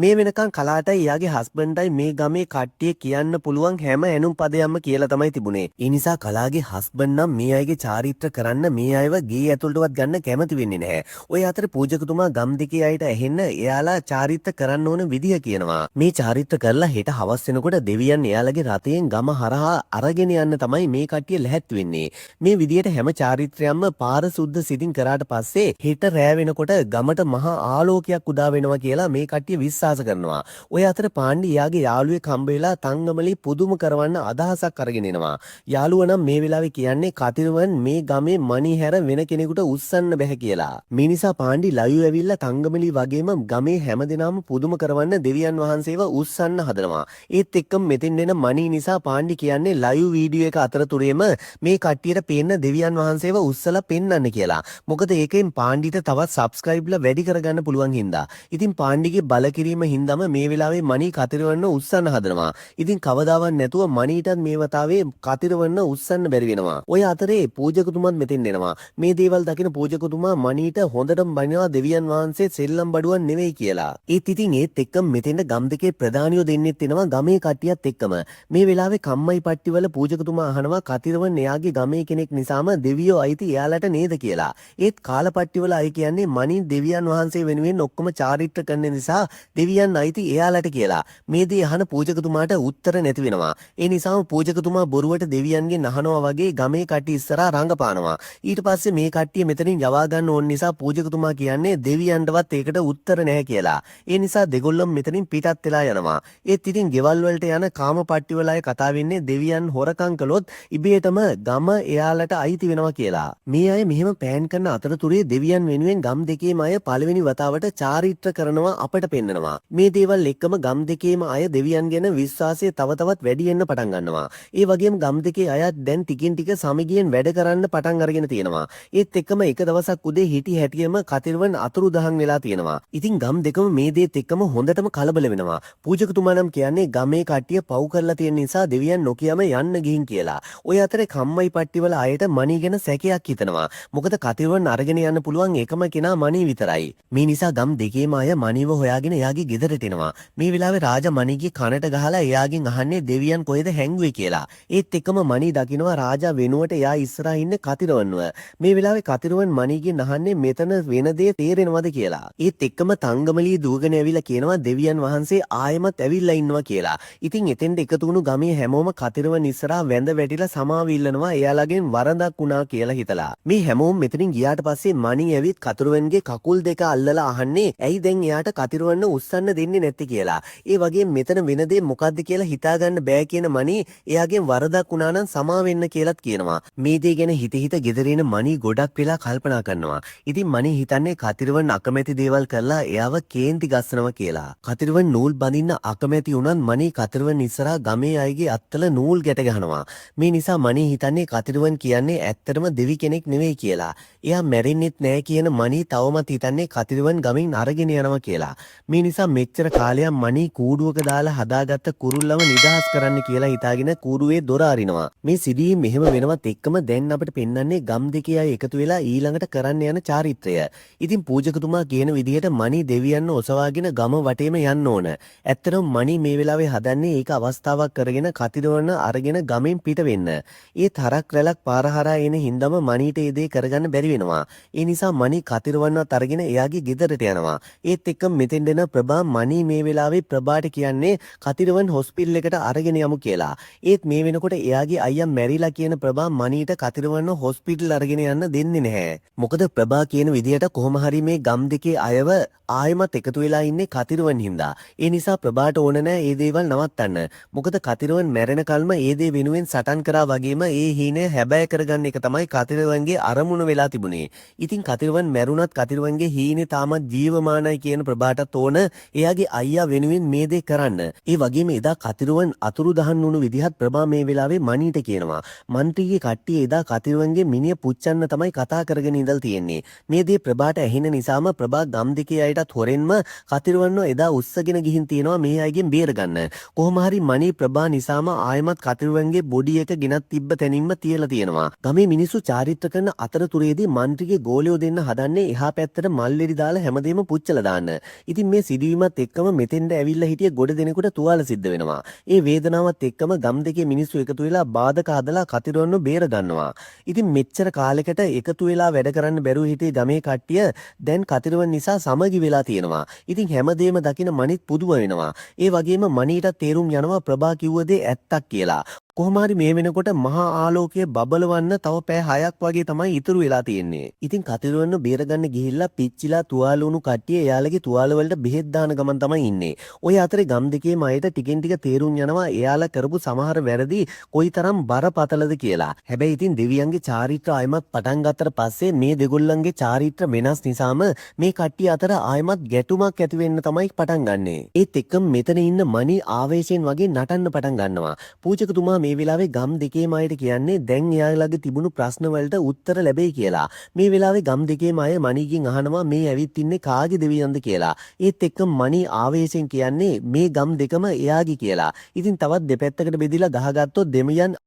S3: මේ වෙනකන් කලාටයි එයාගේ හස්බන්ඩ්යි මේ ගමේ කට්ටිය කියන්න පුළුවන් හැම ඇනුම් පදයක්ම කියලා තමයි තිබුණේ. ඒ නිසා කලාගේ හස්බන්ඩ් නම් මේ අයගේ චාරිත්‍ර කරන්න මේ අයව ගේ ඇතුළටවත් ගන්න කැමති වෙන්නේ නැහැ. ඔය අතර පූජකතුමා ගම් දෙකේ අයට ඇහෙන්න එයාලා චාරිත්‍ර කරන්න ඕන විදිහ කියනවා. මේ චාරිත්‍ර කරලා හෙට හවස් වෙනකොට දෙවියන් එයාලගේ රතයෙන් ගම හරහා අරගෙන යන්න තමයි මේ කට්ටිය ලැහැත් වෙන්නේ. මේ විදිහට හැම චාරිත්‍රයක්ම පාර සුද්ධ සිතින් කරාට පස්සේ හෙට රෑ වෙනකොට ගමට මහා ආලෝකයක් උදා වෙනවා කියලා මේ කට්ටිය විශ්වාස කරනවා. ඔය අතර පාණ්ඩි එයාගේ යාළුවෙක් හම්බ වෙලා තංගමලි පුදුම කරවන්න අදහසක් අරගෙන එනවා. යාළුවා නම් මේ වෙලාවේ කියන්නේ කතිරවන් මේ ගමේ මණි හැර වෙන කෙනෙකුට උස්සන්න බෑ කියලා. මේ නිසා පාණ්ඩි ලයු ඇවිල්ලා තංගමලි වගේම ගමේ හැමදෙනාම පුදුම කරවන්න දෙවියන් වහන්සේව උස්සන්න හදනවා. ඒත් එක්කම මෙතෙන් එන මණි නිසා පාණ්ඩි කියන්නේ ලයු වීඩියෝ එක අතරතුරේම මේ කට්ටියට පේන්න දෙවියන් වහන්සේව උස්සලා පෙන්වන්න කියලා. මොකද ඒකෙන් පාණ්ඩිට තවත් සබ්ස්ක්‍රයිබ්ලා වැඩි කරගන්න පුළුවන් හින්දා. ඉතින් පාණ්ඩිගේ බල කිරීම හින්දාම මේ වෙලාවේ මණි කතිරවන්න උස්සන්න හදනවා. ඉතින් කවදාවත් නැතුව මණිටත් මේ වතාවේ කතිරවන්න උස්සන්න බැරි වෙනවා. ඔය අතරේ පූජකතුමත් මෙතෙන් එනවා. මේ දේවල් දකින පූජකතුමා මණිට හොඳටම බනිනවා දෙවියන් වහන්සේ සෙල්ලම් බඩුවක් නෙවෙයි කියලා. ඉතින් ඒත් එක්කම මෙතෙන්ට ගම් දෙකේ ප්‍රධානියෝ දෙන්නෙත් එනවා ගමේ කට්ටියත් එක්කම. මේ වෙලාවේ කම්මයි පට්ටිවල පූජකතුමා අහනවා කතිරවන් එයාගේ ගමේ කෙනෙක් නිසාම දෙවියෝ අයිති එයාලට නේද කියලා. ඒත් කාලපට්ටිවල අය කියන්නේ මණි දෙවියන් වහන්සේ වෙනුවෙන් ඔක්කොම චාරිත්‍ර කරන නිසා දෙවියන් අයිති එයාලට කියලා. මේ දේ අහන පූජකතුමාට උත්තර නැති වෙනවා. ඒ නිසාම පූජකතුමා බොරුවට දෙවියන්ගෙන් අහනවා වගේ ගමේ කට්ටිය ඉස්සරහා රඟපානවා. ඊට පස්සේ මේ කට්ටිය මෙතනින් යවා ගන්න ඕන නිසා පූජකතුමා කියන්නේ දෙවියන්ටවත් ඒකට උත්තර නැහැ කියලා. ඒ නිසා දෙගොල්ලොම මෙතනින් පිටත් වෙලා යනවා. ඒත් ඉතින් ගෙවල් වලට යන කාමපට්ටිවල අය කතා වෙන්නේ දෙවියන් හොරකම් කළොත් ඉබේටම ගම එයාලට අයිති වෙනවා කියලා. මේ අය මෙහෙම පෑන් කරන අතරතුරේ දෙවියන් වෙනුවෙන් ගම් දෙකේම අය පළවෙනි වතාවට චාරිත්‍ර කරනවා අපට පෙන්නනවා. මේ දේවල් එක්කම ගම් දෙකේම අය දෙවියන් ගැන විශ්වාසය තව තවත් වැඩි වෙන්න පටන් ගන්නවා. ඒ වගේම ගම් දෙකේ අයත් දැන් ටිකින් ටික සමගියෙන් වැඩ කරන්න පටන් අරගෙන තියෙනවා. ඒත් එක්කම එක දවසක් උදේ හිටි හැටියම කතිරවන් අතුරුදහන් වෙලා තියෙනවා. ඉතින් ගම් දෙකම මේ දේත් එක්කම හොඳටම කලබල වෙනවා. පූජකතුමා නම් කියන්නේ ගමේ කට්ටිය පව් කරලා තියෙන නිසා දෙවියන් නොකියම යන්න ගිහින් කියලා. ඔය අතරේ කම්මයි පට්ටිවල අයට මණි ගැන සැකයක් හිතනවා. මොකද කතිරවන් අරගෙන යන්න පුළුවන් එකම කෙනා මණි විතරයි. මේ නිසා ගම් දෙකේම අය මණිව හොයාගෙන එයාගේ ගෙදරට එනවා. මේ වෙලාවේ රාජා මණිගේ කනට ගහලා එයාගෙන් අහන්නේ දෙවියන් කොහෙද හැංගුවේ කියලා. ඒත් එක්කම මණි දකිනවා රාජා වෙනුවට එයා ඉස්සරහා ඉන්න කතිරවන්ව. මේ වෙලාවේ කතිරවන් මණිගෙන් අහන්නේ මෙතන වෙන දේ තේරෙනවද කියලා. ඒත් එක්කම තංගමලී දුවගෙන ඇවිල්ලා කියනවා දෙවියන් වහන්සේ ආයෙමත් ඇවිල්ලා ඉන්නවා කියලා. ඉතින් එතෙන්ට එකතු වුණු ගමේ හැමෝම කතිරවන් ඉස්සරහා වැඳ වැටිලා සමාව ඉල්ලනවා එයාලගෙන් වරදක් වුණා කියලා හිතලා. මේ හැමෝම මෙතනින් ගියාට පස්සේ මණි ඇවිත් කතිරවන්ගේ කකුල් දෙක අල්ලලා අහන්නේ ඇයි දැන් එයාට කතිරවන්න උස්සන්න දෙන්නේ නැත්තේ කියලා. ඒ වගේම මෙතන වෙන දේ මොකද්ද කියලා හිතාගන්න බෑ කියන මණි එයාගෙන් වරදක් වුණා නම් සමා වෙන්න කියලාත් කියනවා. මේ දේ ගැන හිත ගෙදරින මණි ගොඩක් වෙලා කල්පනා කරනවා. ඉතින් මණි හිතන්නේ කතිරවන් අකමැති දේවල් කරලා එයාව කේන්ති ගස්සනවා කියලා. කතිරවන් නූල් බඳින්න අකමැති වුණත් මණි කතිරවන් ඉස්සරහා ගමේ අයගේ අත්තල නූල් ගැට ගහනවා. මේ නිසා මණි හිතන්නේ කතිරවන් කියන්නේ ඇත්තටම දෙවි කෙනෙක් නෙවෙයි කියලා. එයා මැරෙන්නෙත් නෑ කියන මණි තවමත් හිතන්නේ කතිරවන් ගමින් අරගෙන යනවා කියලා. මේ නිසා මෙච්චර කාලයක් මණි කූඩුවක දාලා හදාගත්ත කුරුල්ලව නිදහස් කරන්න කියලා හිතාගෙන කූඩුවේ දොර අරිනවා. මේ සිදුවීම් මෙහෙම වෙනවත් එක්කම දැන් අපිට පෙන්වන්නේ ගම් දෙකේ අය එකතු වෙලා ඊළඟට කරන්න යන චාරිත්‍රය. ඉතින් පූජකතුමා කියන විදිහට මණි දෙවියන්ව ඔසවාගෙන ගම වටේම යන්න ඕන. ඇත්තටම මණි මේ වෙලාවේ හදන්නේ ඒක අවස්ථාවක් කරගෙන කතිරවන්න අරගෙන ගමෙන් පිට වෙන්න. ඒ තරක් රැලක් පාර හරහා එන හින්දාම මණිට ඒ දේ කරගන්න බැරි වෙනවා. ඒ නිසා මණි කතිරවන්නවත් අරගෙන එයාගේ ගෙදරට යනවා. ඒත් එක්ක මෙතෙන් දෙන ප්‍රභා මණි මේ වෙලාවේ ප්‍රභාට කියන්නේ කතිරවන් හොස්පිටල් එකට අරගෙන යමු කියලා. ඒත් මේ වෙනකොට එයාගේ අයියා මැරිලා කියන ප්‍රභා මණිට කතිරවන්න හොස්පිටල් අරගෙන යන්න දෙන්නේ නැහැ. මොකද ප්‍රභා කියන විදිහට කොහොම හරි මේ ගම් දෙකේ අයව ආයෙමත් එකතු වෙලා ඉන්නේ කතිරවන් හින්දා. ඒ නිසා ප්‍රභාට ඕන නැහැ මේ දේවල් නවත්තන්න. මොකද කතිරවන් මැරෙන කල්ම මේ දේ වෙනුවෙන් සටන් කරා වගේම ඒ හීනය හැබෑ කරගන්න එක තමයි කතිරවන්ගේ අරමුණ වෙලා තිබුණේ. ඉතින් කතිරවන් මැරුණත් කතිරවන්ගේ හීනේ තාමත් ජීවමානයි කියන ප්‍රභාටත් ඕන එයාගේ අයියා වෙනුවෙන් මේ දේ කරන්න. ඒ වගේම එදා කතිරවන් අතුරුදහන් වුණු විදිහත් ප්‍රභා මේ වෙලාවේ මණිට කියනවා. මන්ත්‍රීගේ කට්ටිය එදා කතිරවන්ගේ මිනිය පුච්චන්න තමයි කතා කරගෙන ඉඳලා තියෙන්නේ. මේ දේ ප්‍රභාට ඇහෙන නිසාම ප්‍රභා ගම් දෙකේ අයටත් හොරෙන්ම කතිරවන්නෝ එදා උස්සගෙන ගිහින් තියෙනවා මේ අයගෙන් බේරගන්න. කොහොම හරි මණී ප්‍රභා නිසාම ආයමත් කතිරවන්ගේ බොඩි එක ගෙනත් තිබ්බ තැනින්ම තියලා තියෙනවා. ගමේ මිනිස්සු චාරිත්‍ර කරන අතරතුරේදී මන්ත්‍රීගේ ගෝලියෝ දෙන්න හදන්නේ එහා පැත්තට මල්ලෙඩි දාලා හැමදේම පුච්චලා දාන්න. ඉතින් මේ සිදුවීමත් එක්කම මෙතෙන්ට ඇවිල්ලා හිටිය ගොඩ දෙනෙකුට තුවාල සිද්ධ වෙනවා. ඒ වේදනාවත් එක්කම ගම් දෙකේ මිනිස්සු එකතු වෙලා බාධක හදලා කතිරවන්නෝ බේර ගන්නවා. ඉතින් මෙච්චර කාලයකට එකතු වෙලා වැඩ කරන්න බැරුව හිටිය ගමේ කට්ටිය දැන් කතිරවන් නිසා සමගි වෙලා තියෙනවා. ඉතින් හැමදේම දකින මණිත් පුදුම වෙනවා. ඒ වගේම මණීට තේරුම් යනවා ප්‍රභා කිව්ව දේ ඇත්තක් කියලා. කොහොම හරි මේ වෙනකොට මහා ආලෝකයේ බබලවන්න තව පැය 6ක් වගේ තමයි ඉතුරු වෙලා තියෙන්නේ. ඉතින් කතිරවන්න බේරගන්න ගිහිල්ලා පිච්චිලා තුවාල වුණු කට්ටිය එයාලගේ තුවාල වලට බෙහෙත් දාන ගමන් තමයි ඉන්නේ. ඔය අතරේ ගම් දෙකේම අයට ටිකෙන් ටික තේරුම් යනවා එයාලා කරපු සමහර වැරදි කොයිතරම් බරපතලද කියලා. හැබැයි ඉතින් දෙවියන්ගේ චාරිත්‍ර ආයමත් පටන් ගත්තට පස්සේ මේ දෙගොල්ලන්ගේ චාරිත්‍ර වෙනස් නිසාම මේ කට්ටිය අතර ආයමත් ගැටුමක් ඇති වෙන්න තමයි පටන් ගන්නෙ. ඒත් එක්කම මෙතන ඉන්න මණී ආවේශයෙන් වගේ නටන්න පටන් ගන්නවා. පූජකතුමා මේ වෙලාවේ ගම් දෙකේම අයට කියන්නේ දැන් එයාලගේ තිබුණු ප්‍රශ්න වලට උත්තර ලැබෙයි කියලා. මේ වෙලාවේ ගම් දෙකේම අය මණීගෙන් අහනවා මේ ඇවිත් ඉන්නේ කාගේ දෙවියන්ද කියලා. ඒත් එක්කම මණී ආවේශයෙන් කියන්නේ මේ ගම් දෙකම එයාගේ කියලා. ඉතින් තවත් දෙපැත්තකට බෙදිලා ගහගත්තොත් දෙවියන්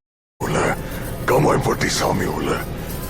S2: கமாய்பட்டி சாமி உள்ள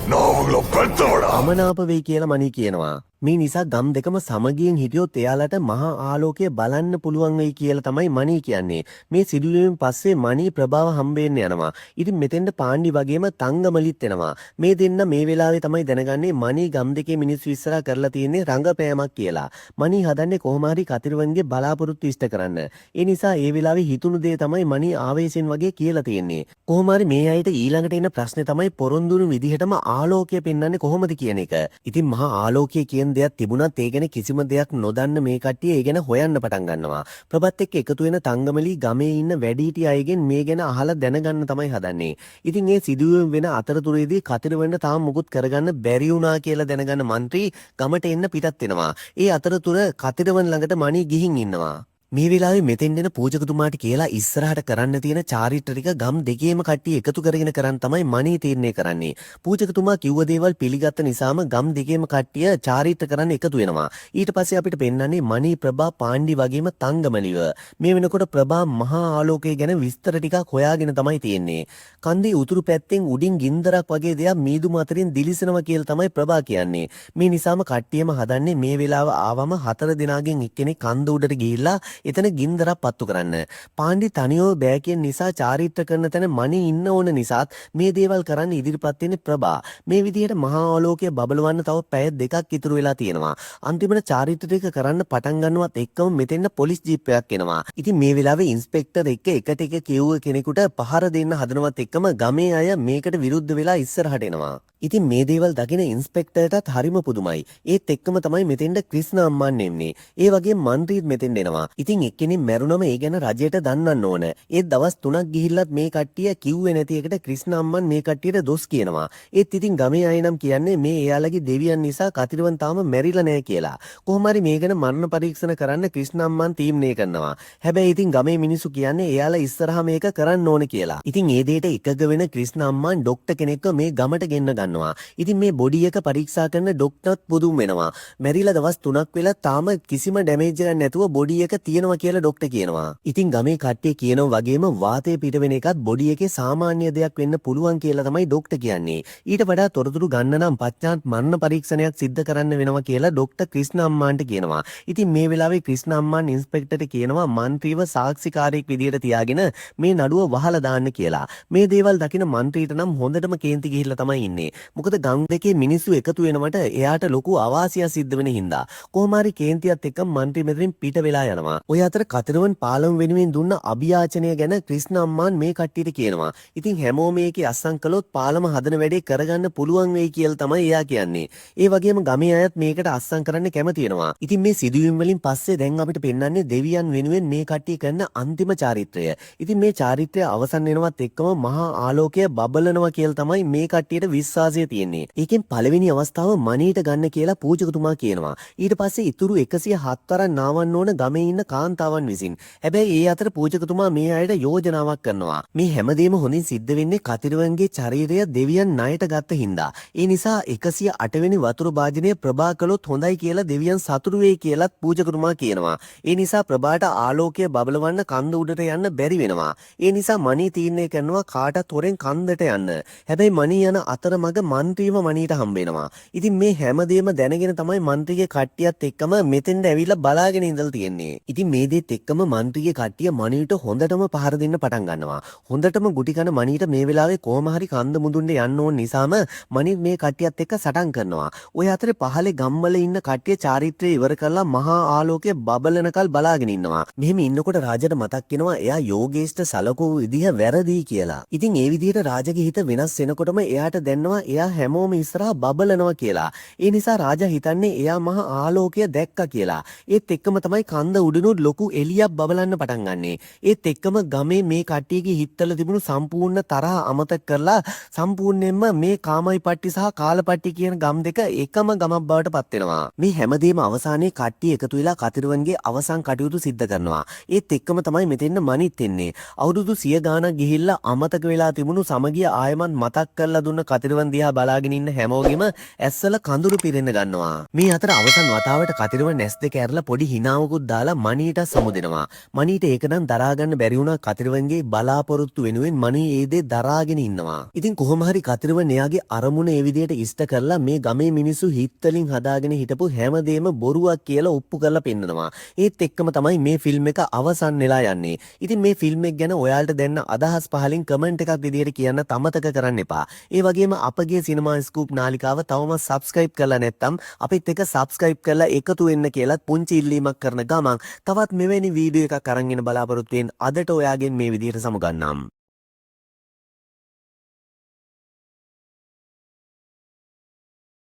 S2: நான் அவங்கள பெத்தவடா
S3: අමනාප වෙයි කියලා මණී කියනවා. මේ නිසා ගම් දෙකම සමගියෙන් හිටියොත් එයාලට මහා ආලෝකය බලන්න පුළුවන් වෙයි කියලා තමයි මණී කියන්නේ. මේ සිදුවීමෙන් පස්සේ මණී ප්‍රභාව හම්බෙන්න යනවා. ඉතින් මෙතෙන්ට පාණ්ඩි වගේම තංගමලිත් එනවා. මේ දෙන්න මේ වෙලාවේ තමයි දැනගන්නේ මණී ගම් දෙකේ මිනිස්සු ඉස්සරහා කරලා තියෙන්නේ රංගපෑමක් කියලා. මණී හදන්නේ කොහොම හරි කතිරවන්ගේ බලාපොරොත්තු ඉෂ්ට කරන්න. ඒ නිසා ඒ වෙලාවේ හිතුණු දේ තමයි මණී ආවේශයෙන් වගේ කියලා තියෙන්නේ. කොහොම හරි මේ අයට ඊළඟට එන ප්‍රශ්නේ තමයි පොරොන්දුණු විදිහටම ආලෝකය පෙන්වන්නේ කොහොමද කියන එක. ඉතින් මහා ආලෝකය කියන දෙයක් තිබුණත් ඒ ගැන කිසිම දෙයක් නොදන්න මේ කට්ටිය ඒ ගැන හොයන්න පටන් ගන්නවා. ප්‍රභත් එක්ක එකතු වෙන තංගමලි ගමේ ඉන්න වැඩිහිටි අයගෙන් මේ ගැන අහලා දැනගන්න තමයි හදන්නේ. ඉතින් මේ සිදුවීම් වෙන අතරතුරේදී කතිරවන්න තාම මුකුත් කරගන්න බැරි වුණා කියලා දැනගන්න മന്ത്രി ගමට එන්න පිටත් වෙනවා. ඒ අතරතුර කතිරවන් ළඟට මණී ගිහින් ඉන්නවා. මේ වෙලාවේ මෙතෙන් දෙන පූජකතුමාට කියලා ඉස්සරහට කරන්න තියෙන චාරිත්‍ර ටික ගම් දෙකේම කට්ටිය එකතු කරගෙන කරන් තමයි මණී තීරණය කරන්නේ. පූජකතුමා කිව්ව දේවල් පිළිගත්ත නිසාම ගම් දෙකේම කට්ටිය චාරිත්‍ර කරන්න එකතු වෙනවා. ඊට පස්සේ අපිට පෙන්වන්නේ මණී ප්‍රභා පාණ්ඩි වගේම තංගමලිව. මේ වෙනකොට ප්‍රභා මහා ආලෝකය ගැන විස්තර ටිකක් හොයාගෙන තමයි තියෙන්නේ. කන්දේ උතුරු පැත්තෙන් උඩින් ගින්දරක් වගේ දෙයක් මීදුම අතරින් දිලිසෙනවා කියලා තමයි ප්‍රභා කියන්නේ. මේ නිසාම කට්ටියම හදන්නේ මේ වෙලාව ආවම 4 දෙනාගෙන් එක්කෙනෙක් කන්ද උඩට ගිහිල්ලා එතන ගින්දරක් පත්තු කරන්න. පාණ්ඩි තනියෝ බෑ කියන නිසා චාරිත්‍ර කරන තැන මණී ඉන්න ඕන නිසාත් මේ දේවල් කරන්න ඉදිරිපත් වෙන්නේ ප්‍රභා. මේ විදිහට මහා ආලෝකය බබලවන්න තව පැය 2ක් ඉතුරු වෙලා තියෙනවා. අන්තිමට චාරිත්‍ර ටික කරන්න පටන් ගන්නවත් එක්කම මෙතෙන්න පොලිස් ජීප් එකක් එනවා. ඉතින් මේ වෙලාවේ ඉන්ස්පෙක්ටර් එකට එක කිව්ව කෙනෙකුට පහර දෙන්න හදනවත් එක්කම ගමේ අය මේකට විරුද්ධ වෙලා ඉස්සරහට එනවා. ඉතින් මේ දේවල් දකින ඉන්ස්පෙක්ටර්ටත් හරිම පුදුමයි. ඒත් එක්කම තමයි මෙතෙන්ට ක්‍රිෂ්ණ අම්මාන් එන්නේ. ඒ වගේම මන්ත්‍රීත් මෙතෙන්ට එනවා. ඉතින් එක්කෙනෙක් මැරුණම ඒ ගැන රජයට දන්වන්න ඕන. ඒත් දවස් 3ක් ගිහිල්ලත් මේ කට්ටිය කිව්වේ නැති එකට ක්‍රිෂ්ණ අම්මන් මේ කට්ටියට දොස් කියනවා. ඒත් ඉතින් ගමේ අය නම් කියන්නේ මේ එයාලගේ දෙවියන් නිසා කතිරවන් තාම මැරිලා නැහැ කියලා. කොහොම හරි මේ ගැන මරණ පරීක්ෂණ කරන්න ක්‍රිෂ්ණ අම්මන් තීරණය කරනවා. හැබැයි ඉතින් ගමේ මිනිස්සු කියන්නේ එයාලා ඉස්සරහා මේක කරන්න ඕන කියලා. ඉතින් ඒ දෙයට එකග වෙන ක්‍රිෂ්ණ අම්මන් ડોක්ටර් කෙනෙක්ව මේ ගමට ගෙන්න ගන්නවා. ඉතින් මේ බොඩි එක පරීක්ෂා කරන ડોක්ටර්ත් පුදුම වෙනවා. මැරිලා දවස් 3ක් වෙලා තාම කිසිම ඩැමේජ් එකක් නැතුව බොඩි එක තියෙනවා කියලා ડોක්ටර් කියනවා. ඉතින් ගමේ කට්ටිය කියනවා වගේම වාතය පිට වෙන එකත් බොඩි එකේ සාමාන්‍ය දෙයක් වෙන්න පුළුවන් කියලා තමයි ડોක්ටර් කියන්නේ. ඊට වඩා තොරතුරු ගන්න නම් පශ්චාත් මරණ පරීක්ෂණයක් සිද්ධ කරන්න වෙනවා කියලා ડોක්ටර් ක්‍රිෂ්ණ අම්මාන්ට කියනවා. ඉතින් මේ වෙලාවේ ක්‍රිෂ්ණ අම්මාන් ඉන්ස්පෙක්ටර්ට කියනවා මන්ත්‍රීව සාක්ෂිකාරයෙක් විදියට තියාගෙන මේ නඩුව වහලා දාන්න කියලා. මේ දේවල් දකින මන්ත්‍රීට නම් හොඳටම කේන්ති ගිහිල්ලා තමයි ඉන්නේ. මොකද ගම් දෙකේ මිනිස්සු එකතු වෙනවට එයාට ලොකු අවාසියක් සිද්ධ වෙන හින්දා කොහොම හරි කේන්තියත් එක්ක මන්ත්‍රී මෙතනින් පිට වෙලා යනවා. ඔය අතර කතරවන් පාලම් වෙනුවෙන් දුන්න අභියාචනය ගැන ක්‍රිෂ්ණ අම්මාන් මේ කට්ටියට කියනවා. ඉතින් හැමෝම මේකේ අස්සම් කළොත් පාලම හදන වැඩේ කරගන්න පුළුවන් වෙයි කියලා තමයි එයා කියන්නේ. ඒ වගේම ගමේ අයත් මේකට අස්සම් කරන්න කැමති වෙනවා. ඉතින් මේ සිදුවීම් වලින් පස්සේ දැන් අපිට පෙන්වන්නේ දෙවියන් වෙනුවෙන් මේ කට්ටිය කරන අන්තිම චාරිත්‍රය. ඉතින් මේ චාරිත්‍රය අවසන් වෙනවත් එක්කම මහා ආලෝකය බබලනවා කියලා තමයි මේ කට්ටියට විශ්වාස විශ්වාසය තියෙන්නේ. ඒකෙන් පළවෙනි අවස්ථාව මණීට ගන්න කියලා පූජකතුමා කියනවා. ඊට පස්සේ ඉතුරු 107 තරම් නාවන්න ඕන ගමේ ඉන්න කාන්තාවන් විසින්. හැබැයි ඒ අතර පූජකතුමා මේ අයට යෝජනාවක් කරනවා. මේ හැමදේම හොඳින් සිද්ධ වෙන්නේ කතිරවන්ගේ ශරීරය දෙවියන් ණයට ගත්ත හින්දා. ඒ නිසා 108 වෙනි වතුර භාජනය ප්‍රභා කළොත් හොඳයි කියලා දෙවියන් සතුටු වෙයි කියලාත් පූජකතුමා කියනවා. ඒ නිසා ප්‍රභාට ආලෝකය බබලවන්න කන්ද උඩට යන්න බැරි වෙනවා. ඒ නිසා මණී තීරණය කරනවා කාටත් හොරෙන් කන්දට යන්න. හැබැයි මණී යන අතරමඟ මන්ත්‍රීව මණීට හම්බ වෙනවා. ඉතින් මේ හැමදේම දැනගෙන තමයි මන්ත්‍රීගේ කට්ටියත් එක්කම මෙතෙන්ට ඇවිල්ලා බලාගෙන ඉඳලා තියෙන්නේ. ඉතින් මේ දේත් එක්කම මන්ත්‍රීගේ කට්ටිය මණීට හොඳටම පහර දෙන්න පටන් ගන්නවා. හොඳටම ගුටි කන මණීට මේ වෙලාවේ කොහොම හරි කන්ද මුදුන්ට යන්න ඕන නිසාම මණී මේ කට්ටියත් එක්ක සටන් කරනවා. ඔය අතරේ පහලේ ගම්වල ඉන්න කට්ටිය චාරිත්‍රය ඉවර කරලා මහා ආලෝකයේ බබලනකල් බලාගෙන ඉන්නවා. මෙහෙම ඉන්නකොට රාජට මතක් වෙනවා එයා යෝගේෂ්ට සලකපු විදිහ වැරදි කියලා. ඉතින් ඒ විදිහට රාජගේ හිත වෙනස් වෙනකොටම එයාට දැනනවා එයා හැමෝම ඉස්සරහා බබලනවා කියලා. ඒ නිසා රාජා හිතන්නේ එයා මහා ආලෝකය දැක්කා කියලා. ඒත් එක්කම තමයි කන්ද උඩිනුත් ලොකු එළියක් බබලන්න පටන් ගන්නෙ. ඒත් එක්කම ගමේ මේ කට්ටියගේ හිතවල තිබුණු සම්පූර්ණ තරහ අමතක කරලා සම්පූර්ණයෙන්ම මේ කාමයි පට්ටි සහ කාලපට්ටි කියන ගම් දෙක එකම ගමක් බවට පත් වෙනවා. මේ හැමදේම අවසානයේ කට්ටිය එකතු වෙලා කතිරුවන්ගේ අවසන් කටයුතු සිද්ධ කරනවා. ඒත් එක්කම තමයි මෙතෙන්න මණිත් එන්නේ. අවුරුදු 100 ගාණක් ගිහිල්ලා අමතක වෙලා තිබුණු සමගිය ආයමත් මතක් කරලා දුන්න කතිරුවන් දිහා බලාගෙන ඉන්න හැමෝගෙම ඇස්වල කඳුළු පිරෙන්න ගන්නවා. මේ අතර අවසන් වතාවට කතිරුවන් නැස් දෙක ඇරලා පොඩි හිනාවකුත් දාලා මණීට සමුදෙනවා. මණීට ඒක නම් දරා ගන්න බැරි වුණා. කතිරුවන්ගේ බලාපොරොත්තු වෙනුවෙන් මණී ඒ දේ දරාගෙන ඉන්නවා. ඉතින් කොහොම හරි කතිරුවන් එයාගේ අරමුණ ඒ විදිහට ඉෂ්ට කරලා මේ ගමේ මිනිස්සු හිත්වලින් හදාගෙන හිටපු හැමදේම බොරුවක් කියලා ඔප්පු කරලා පෙන්නනවා. ඒත් එක්කම තමයි මේ ෆිල්ම් එක අවසන් වෙලා යන්නේ. ඉතින් මේ ෆිල්ම් එක ගැන ඔයාලට දැනන අදහස් පහලින් කමෙන්ට් එකක් විදිහට කියන්න අමතක කරන්න එපා. ඒ වගේම අපගේ සිනමා ස්කූප් නාලිකාව තවම සබ්ස්ක්‍රයිබ් කරලා නැත්නම් අපිත් එක්ක සබ්ස්ක්‍රයිබ් කරලා එකතු වෙන්න කියලා පුංචි ඉල්ලීමක් කරන ගමන් තවත් මෙවැනි වීඩියෝ එකක් අරන් එන බලාපොරොත්තු වෙන අදට ඔයාගෙන් මේ විදිහට සමුගන්නම්.